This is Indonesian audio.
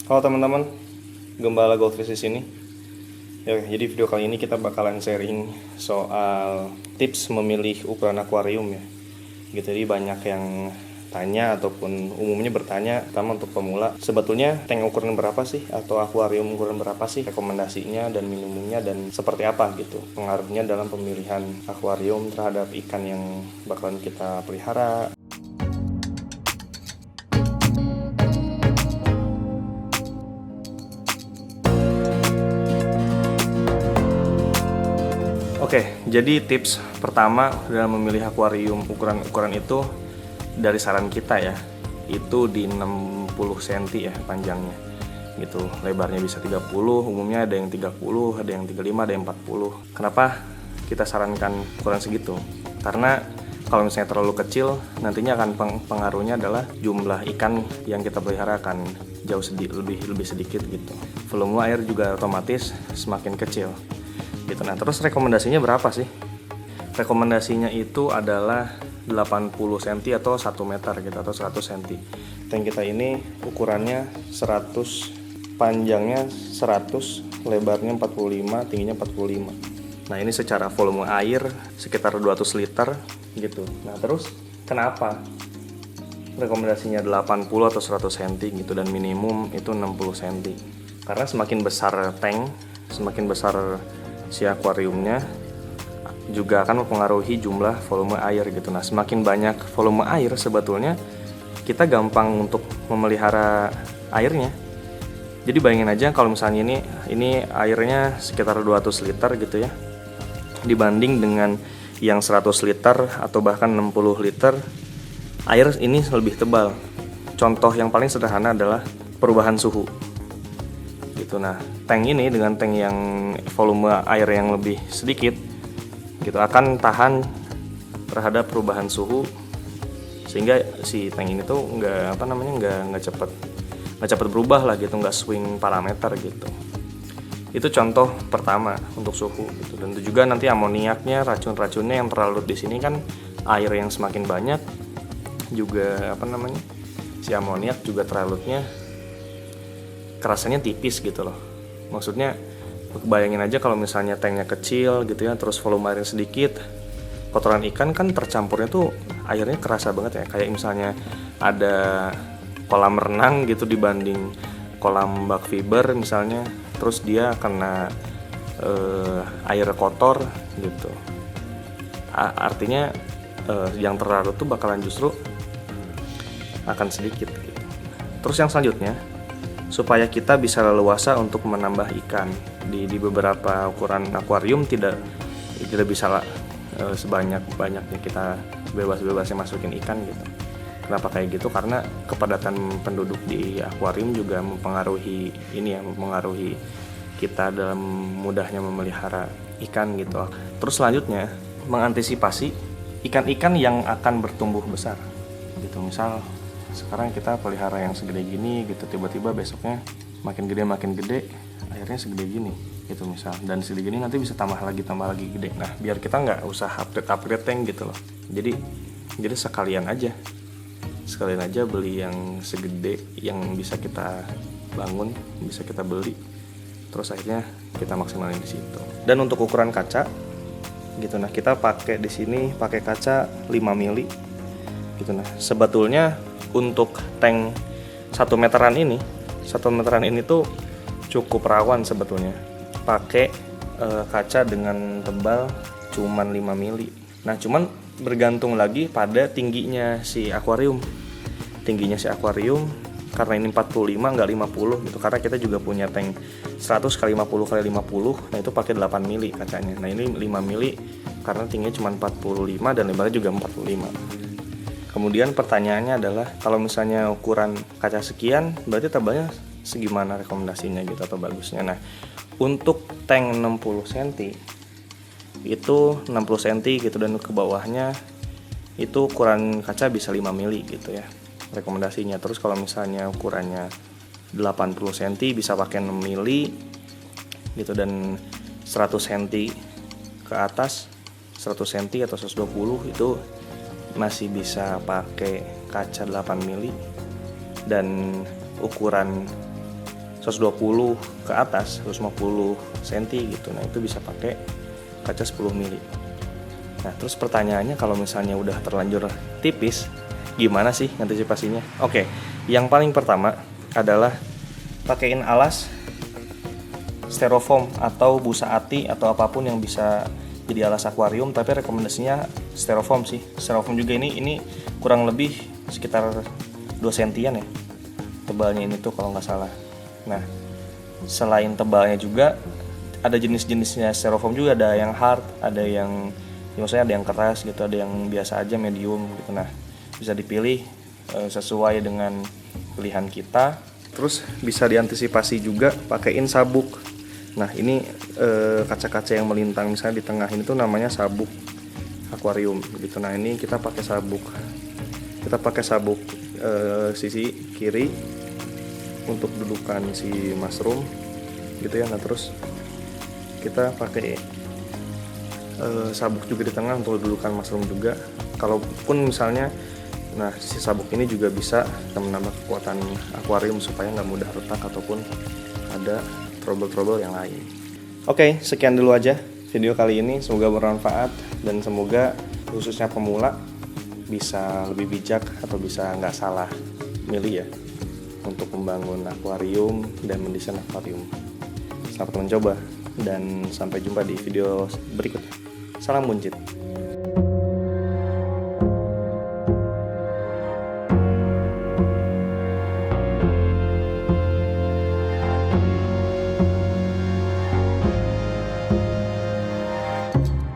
Halo teman-teman, Gembala Goldfish di sini. Ya, jadi video kali ini kita bakalan sharing soal tips memilih ukuran akuarium ya. Gitu, jadi banyak yang tanya ataupun umumnya bertanya, terutama untuk pemula, sebetulnya tank ukuran berapa sih atau akuarium ukuran berapa sih, rekomendasinya dan minimumnya dan seperti apa gitu pengaruhnya dalam pemilihan akuarium terhadap ikan yang bakalan kita pelihara. Oke, jadi tips pertama dalam memilih akuarium ukuran-ukuran itu dari saran kita ya, itu di 60 cm ya panjangnya. Gitu, lebarnya bisa 30, umumnya ada yang 30, ada yang 35, ada yang 40. Kenapa kita sarankan ukuran segitu? Karena kalau misalnya terlalu kecil, nantinya akan pengaruhnya adalah jumlah ikan yang kita pelihara akan jauh lebih sedikit gitu. Volume air juga otomatis semakin kecil. Gitu. Nah, terus rekomendasinya berapa sih? Rekomendasinya itu adalah 80 cm atau 1 meter gitu, atau 100 cm. Tank kita ini ukurannya 100, panjangnya 100, lebarnya 45, tingginya 45. Nah, ini secara volume air sekitar 200 liter gitu. Nah, terus kenapa rekomendasinya 80 atau 100 cm gitu dan minimum itu 60 cm? Karena semakin besar tank, semakin besar si akuariumnya juga akan mempengaruhi jumlah volume air gitu. Nah, semakin banyak volume air sebetulnya kita gampang untuk memelihara airnya. Jadi bayangin aja kalau misalnya ini airnya sekitar 200 liter gitu ya, dibanding dengan yang 100 liter atau bahkan 60 liter, air ini lebih tebal. Contoh yang paling sederhana adalah perubahan suhu gitu. Nah, tank ini dengan tank yang volume air yang lebih sedikit gitu akan tahan terhadap perubahan suhu, sehingga si tank ini tuh nggak cepet berubah lah gitu, nggak swing parameter gitu. Itu contoh pertama untuk suhu gitu. Dan itu juga nanti amoniaknya, racun-racunnya yang terlarut di sini kan, air yang semakin banyak juga si amoniak juga terlarutnya kerasanya tipis gitu loh. Maksudnya bayangin aja kalau misalnya tanknya kecil gitu ya, terus volume airnya sedikit, kotoran ikan kan tercampurnya tuh airnya kerasa banget ya. Kayak misalnya ada kolam renang gitu dibanding kolam bak fiber misalnya, terus dia kena air kotor gitu. Artinya yang terlarut tuh bakalan justru akan sedikit gitu. Terus yang selanjutnya, supaya kita bisa leluasa untuk menambah ikan di beberapa ukuran akuarium, tidak bisa sebanyak-banyaknya kita bebas-bebasnya masukin ikan gitu. Kenapa kayak gitu? Karena kepadatan penduduk di akuarium juga mempengaruhi kita dalam mudahnya memelihara ikan gitu. Terus selanjutnya, mengantisipasi ikan-ikan yang akan bertumbuh besar gitu. Misal sekarang kita pelihara yang segede gini gitu, tiba-tiba besoknya makin gede, akhirnya segede gini gitu misal, dan segede gini nanti bisa tambah lagi gede. Nah, biar kita nggak usah upgrade tank gitu loh, jadi sekalian aja beli yang segede yang bisa kita bangun, bisa kita beli, terus akhirnya kita maksimalin di situ. Dan untuk ukuran kaca gitu, nah kita pakai di sini pakai kaca 5 mili gitu. Nah, sebetulnya untuk tank 1 meteran ini tuh cukup rawan sebetulnya pakai kaca dengan tebal cuman 5 mili. Nah, cuman bergantung lagi pada tingginya si akuarium. Karena ini 45 nggak 50 gitu, karena kita juga punya tank 100 x 50 x 50, nah itu pakai 8 mili kacanya. Nah, ini 5 mili karena tingginya cuma 45 dan lebarnya juga 45. Kemudian pertanyaannya adalah, kalau misalnya ukuran kaca sekian, berarti tebalnya segimana rekomendasinya gitu atau bagusnya. Nah, untuk tank 60 cm itu 60 cm gitu, dan ke bawahnya itu ukuran kaca bisa 5 mili gitu ya rekomendasinya. Terus kalau misalnya ukurannya 80 cm bisa pakai 6 mili gitu, dan 100 cm ke atas, 100 cm atau 120 itu masih bisa pakai kaca 8 mili, dan ukuran 120 ke atas, 150 cm gitu. Nah itu bisa pakai kaca 10 mili. Nah terus pertanyaannya, kalau misalnya udah terlanjur tipis, gimana sih antisipasinya? Oke, yang paling pertama adalah pakaiin alas styrofoam atau busa ati atau apapun yang bisa jadi alas akuarium, tapi rekomendasinya styrofoam sih. Styrofoam juga ini kurang lebih sekitar 2 sentian ya tebalnya ini tuh kalau nggak salah. Nah selain tebalnya juga ada jenis-jenisnya styrofoam juga, ada yang hard, ada yang ya maksudnya ada yang keras gitu, ada yang biasa aja medium gitu. Nah bisa dipilih sesuai dengan pilihan kita. Terus bisa diantisipasi juga pakaiin sabuk. Nah ini kaca-kaca yang melintang misalnya di tengah ini tuh namanya sabuk akuarium gitu. Nah ini kita pakai sabuk sisi kiri untuk dudukan si mushroom gitu ya. Nah terus kita pakai sabuk juga di tengah untuk dudukan mushroom juga. Kalaupun misalnya, nah si sabuk ini juga bisa menambah kekuatan akuarium supaya nggak mudah retak ataupun ada trouble-trouble yang lain. Oke, sekian dulu aja video kali ini. Semoga bermanfaat dan semoga khususnya pemula bisa lebih bijak atau bisa nggak salah milih ya untuk membangun akuarium dan mendesain akuarium. Selamat mencoba dan sampai jumpa di video berikutnya. Salam buncit.